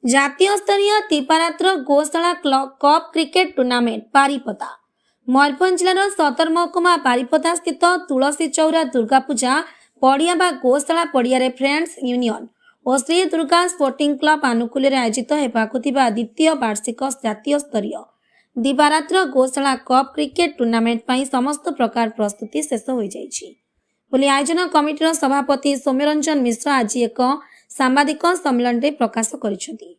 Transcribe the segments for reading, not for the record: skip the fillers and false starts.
ଜାତୀୟ ସ୍ତରୀୟ ତିପାରାତ୍ର ଗୋଶାଳା cup cricket tournament Baripada. Mayurbhanj ଜିଲ୍ଲାର ସଦର ମହକୁମା ବାରିପଦା ସ୍ଥିତ ତୁଳସୀ ଚଉରା ଦୁର୍ଗାପୂଜା ପଡ଼ିଆ ବା ଗୋଶାଳା ପଡ଼ିଆରେ ଫ୍ରେଣ୍ଡସ୍ ୟୁନିୟନ ଓ ଶ୍ରୀ ଦୁର୍ଗା ସ୍ପୋର୍ଟିଂ କ୍ଲବ ଆନୁକୂଲ୍ୟରେ ଆୟୋଜିତ ହେବାକୁ ଥିବା ଦ୍ୱିତୀୟ ବାର୍ଷିକ ଜାତୀୟ ସ୍ତରୀୟ ଦିବାରାତ୍ର ଗୋଶାଳା କପ୍ କ୍ରିକେଟ ଟୁର୍ଣ୍ଣାମେଣ୍ଟ ପାଇଁ ସମସ୍ତ ପ୍ରକାର ପ୍ରସ୍ତୁତି ଶେଷ ହୋଇଯାଇଛି ବୋଲି ଆୟୋଜନ କମିଟିର ସଭାପତି ସୌମ୍ୟରଞ୍ଜନ ମିଶ୍ର ଆଜି ଏକ ସାମ୍ବାଦିକ ସମ୍ମିଳନୀରେ ପ୍ରକାଶ କରିଛନ୍ତି।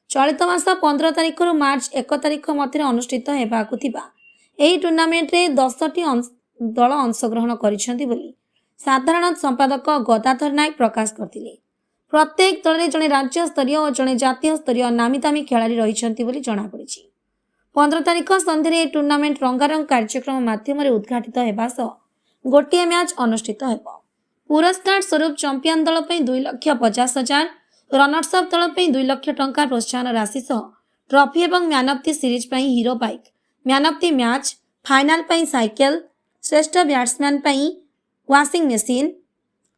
ଚଳିତ ମାସ 15 ତାରିଖରୁ ମାର୍ଚ୍ଚ 1 ତାରିଖ ମଧ୍ୟରେ ଅନୁଷ୍ଠିତ ହେବାକୁ ଥିବା ଏହି ଟୁର୍ଣ୍ଣାମେଣ୍ଟରେ 10ଟି ଦଳ ଅଂଶଗ୍ରହଣ କରିଛନ୍ତି ବୋଲି ସାଧାରଣ ସମ୍ପାଦକ ଗଦାଧର ନାୟକ ପ୍ରକାଶ କରିଥିଲେ। ପ୍ରତ୍ୟେକ ଦଳରେ ଜଣେ ରାଜ୍ୟସ୍ତରୀୟ ଓ ଜଣେ ଜାତୀୟ ସ୍ତରୀୟ ନାମୀଦାମୀ ଖେଳାଳି ରହିଛନ୍ତି ବୋଲି ଜଣାପଡ଼ିଛି। 15 ତାରିଖ ସନ୍ଧ୍ୟାରେ ଏହି ଟୁର୍ଣ୍ଣାମେଣ୍ଟ ରଙ୍ଗାରଙ୍ଗ କାର୍ଯ୍ୟକ୍ରମ ମାଧ୍ୟମରେ ଉଦ୍ଘାଟିତ ହେବା ସହ ଗୋଟିଏ ମ୍ୟାଚ୍ ଅନୁଷ୍ଠିତ ହେବ। ପୁରସ୍କାର ସ୍ୱରୂପ ଚମ୍ପିଆନ ଦଳ ପାଇଁ 2,50,000, ରନର୍ସ ଅପ୍ ଦଳ ପାଇଁ 2 ଲକ୍ଷ ଟଙ୍କା ପ୍ରୋତ୍ସାହନ ରାଶି ସହ ଟ୍ରଫି ଏବଂ ମ୍ୟାନ୍ ଅଫ୍ ଦି ସିରିଜ୍ ପାଇଁ hero bike, man of the match, final ପାଇଁ ସାଇକେଲ, ଶ୍ରେଷ୍ଠ ବ୍ୟାଟ୍ସମ୍ୟାନ୍ ପାଇଁ ୱାସିଂ ମେସିନ୍,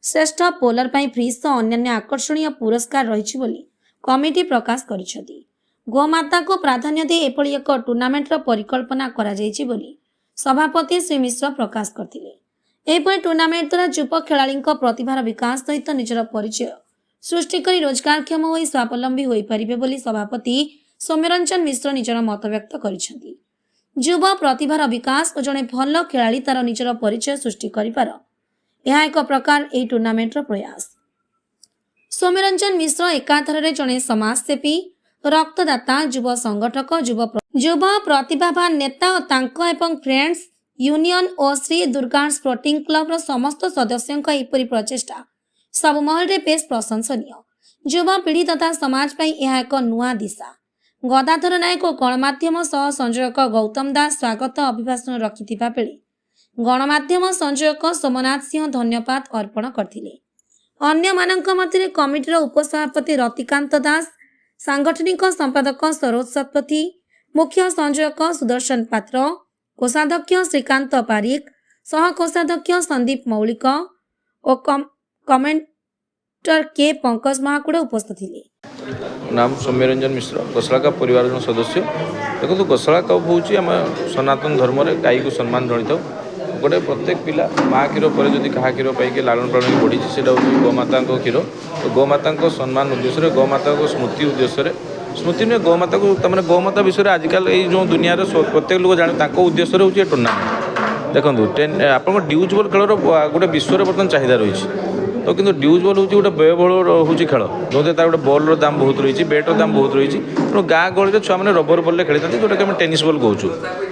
ଶ୍ରେଷ୍ଠ ବୋଲର ପାଇଁ ଫ୍ରିଜ୍ ସହ ଅନ୍ୟାନ୍ୟ ଆକର୍ଷଣୀୟ ପୁରସ୍କାର ରହିଛି ବୋଲି କମିଟି ପ୍ରକାଶ କରିଛନ୍ତି। ଗୋମାତାକୁ ପ୍ରାଧାନ୍ୟ ଦେଇ ଏଭଳି ଏକ ଟୁର୍ଣ୍ଣାମେଣ୍ଟର ପରିକଳ୍ପନା କରାଯାଇଛି ବୋଲି ସଭାପତି ଶ୍ରୀ ମିଶ୍ର ପ୍ରକାଶ କରିଥିଲେ। ଏହିପରି ଟୁର୍ଣ୍ଣାମେଣ୍ଟ ଦ୍ୱାରା ଯୁବ ଖେଳାଳିଙ୍କ ପ୍ରତିଭାର ବିକାଶ ସହିତ ନିଜର ପରିଚୟ ସୃଷ୍ଟି କରି ରୋଜଗାରକ୍ଷମ ହୋଇ ସ୍ୱାବଲମ୍ବୀ ହୋଇପାରିବେ ବୋଲି ସଭାପତି ସୌମ୍ୟରଞ୍ଜନ ମିଶ୍ର ନିଜର ମତବ୍ୟକ୍ତ କରିଛନ୍ତି। ଯୁବ ପ୍ରତିଭାର ବିକାଶ ଓ ଜଣେ ଭଲ ଖେଳାଳି ତାର ନିଜର ପରିଚୟ ସୃଷ୍ଟି କରିପାର, ଏହା ଏକ ପ୍ରକାର ଏହି ଟୁର୍ଣ୍ଣାମେଣ୍ଟର ପ୍ରୟାସ। ସୌମ୍ୟରଞ୍ଜନ ମିଶ୍ର ଏକାଥରରେ ଜଣେ ସମାଜସେବୀ, ରକ୍ତଦାତା, ଯୁବ ସଂଗଠକ, ଯୁବ ପ୍ରତିଭାବାନ ନେତା ଓ ତାଙ୍କ ଏବଂ ଫ୍ରେଣ୍ଡସ୍ ୟୁନିୟନ ଓ ଶ୍ରୀ ଦୁର୍ଗା ସ୍ପୋର୍ଟିଂ କ୍ଲବର ସମସ୍ତ ସଦସ୍ୟଙ୍କ ଏପରି ପ୍ରଚେଷ୍ଟା ସବୁ ମହଲରେ ବେଶ ପ୍ରଶଂସନୀୟ। ଯୁବପିଢ଼ି ତଥା ସମାଜ ପାଇଁ ଏହା ଏକ ନୂଆ ଦିଶା। ଗଦାଧର ନାୟକ ଓ ଗଣମାଧ୍ୟମ ସହ ସଂଯୋଜକ ଗୌତମ ଦାସ ସ୍ୱାଗତ ଅଭିଭାଷଣ ରଖିଥିବା ବେଳେ ଗଣମାଧ୍ୟମ ସଂଯୋଜକ ସୋମନାଥ ସିଂହ ଧନ୍ୟବାଦ ଅର୍ପଣ କରିଥିଲେ। ଅନ୍ୟମାନଙ୍କ ମଧ୍ୟରେ କମିଟିର ଉପସଭାପତି ରତିକାନ୍ତ ଦାସ, ସାଂଗଠନିକ ସମ୍ପାଦକ ସରୋଜ ଶତପଥୀ, ମୁଖ୍ୟ ସଂଯୋଜକ ସୁଦର୍ଶନ ପାତ୍ର, କୋଷାଧ୍ୟକ୍ଷ ଶ୍ରୀକାନ୍ତ ପାରିକ, ସହ କୋଷାଧ୍ୟକ୍ଷ ସନ୍ଦୀପ ମୌଳିକ ଓ କମେଣ୍ଟର କେ ପଙ୍କଜ ମହାକୁଡ଼ ଉପସ୍ଥିତ ଥିଲେ। नाम सौम्यरंजन मिश्र, गोशाला कप परिवार सदस्य। देखो गोशाला कप हूँ आम सनातन धर्म गाई को सम्मान जनित गोटे प्रत्येक पिला माँ क्षीर पर जब क्या क्षीर पाई लालन पालन बढ़ी से गोमाता क्षीर तो गोमाता सम्मान उद्देश्य गोमाता स्मृति उद्देश्य स्मृति नुहे गोमाता को गोमाता विषय आजिकल जो दुनिया प्रत्येक लोग जाने उद्देश्य हूँ टूर्णामेंट। देखो आप ड्यूज बॉल खेल गोटे विश्व बर्तमान चाहिदा रही तो किंतु ड्यूज बॉल हूँ गोटे व्ययबहुल हूँ खेल जो तार गोटे बॉल दाम बहुत रही, बैटर दाम बहुत रही। तेणु गाँ गहली छुआ मैंने रबर बॉल खेली था जोटा कि आम टेनिस बॉल कहूँ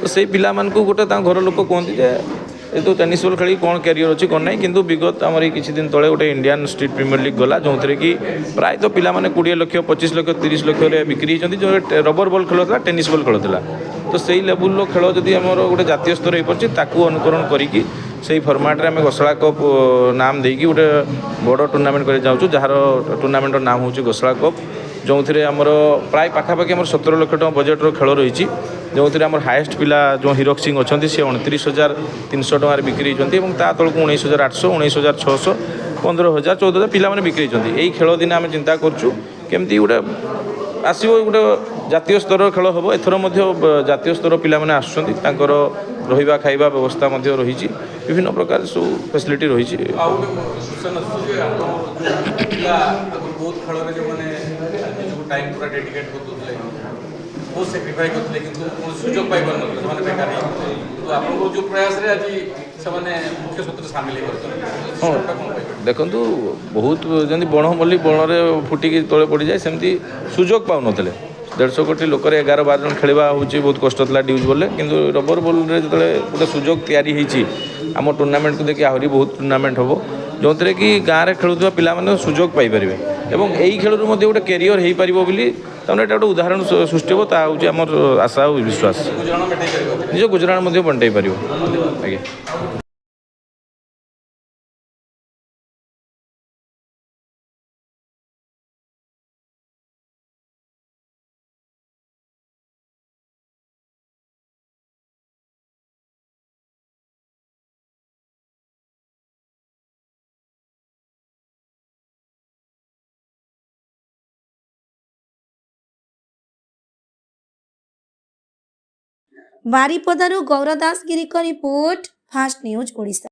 तो से पिला गोटे घर लोक कहते ये तो टेनिस बॉल खेल कौन कैरियर अच्छी कौन ना कि विगत आम किसी दिन तले गोटे इंडियन स्ट्रीट प्रीमियर लीग गला जो कि प्राय तो पिला 20 लाख 25 लाख 30 लाख बिक्री होती जो रबर बॉल खेल था टेनिस बॉल खेल था तो से लेवल खेल जदि आम गोटे जातीय स्तर हो पार्टी अनुकरण करी से फर्माट में आम गोशाला कप नाम देकी गोटे बड़ टूर्णामेंट कर जाऊँ जार टूर्णामेंटर नाम हूँ गोशाला कप जो आमर प्राय पाखापाखि 17 लाख टका बजेट्र खेल रही जो आम हाएस्ट पिला जो हीरोक सिंह अच्छा सी 29,300 टकर बिक्री होती तलक 19,800 19,600 15,000 14,000 पिला बिक्री होती यही खेल दिन आम चिंता करूँ केमती गोटे आसो गोटे जातीय स्तर खेल हम एथर जातीय स्तर पिला आसुँचर रहा खाଇବା व्यवस्था रही विभिन्न प्रकार सब फैसिलिटी रही हाँ देखु बहुत जमी बण मल्ली बणरे फुटिकी तले पड़ जाए सेमती सुजोग पाऊन 150 कोटी लोक 11-12 जन खेलवा हूँ बहुत कष्ट था ड्यूज बॉल किंतु रबर बॉल जो गोटे सुजोग तैयारी आम टूर्णामेंट को देखिए आहरी बहुत टूर्णामेंट हम जो कि गाँव में खेलुवा पिला सुजोग पाइपर और यही खेल गोटे कैरियर हो पार बोली तमें गोटे उदाहरण सृष्टि हो आम आशा और विश्वास निज गुजराण बंटाई पार आज्ञा। ବାରିପଦାରୁ ଗୌର ଦାସଗିରିଙ୍କ ରିପୋର୍ଟ ଫାଷ୍ଟ ନ୍ୟୁଜ୍ ଓଡ଼ିଶା।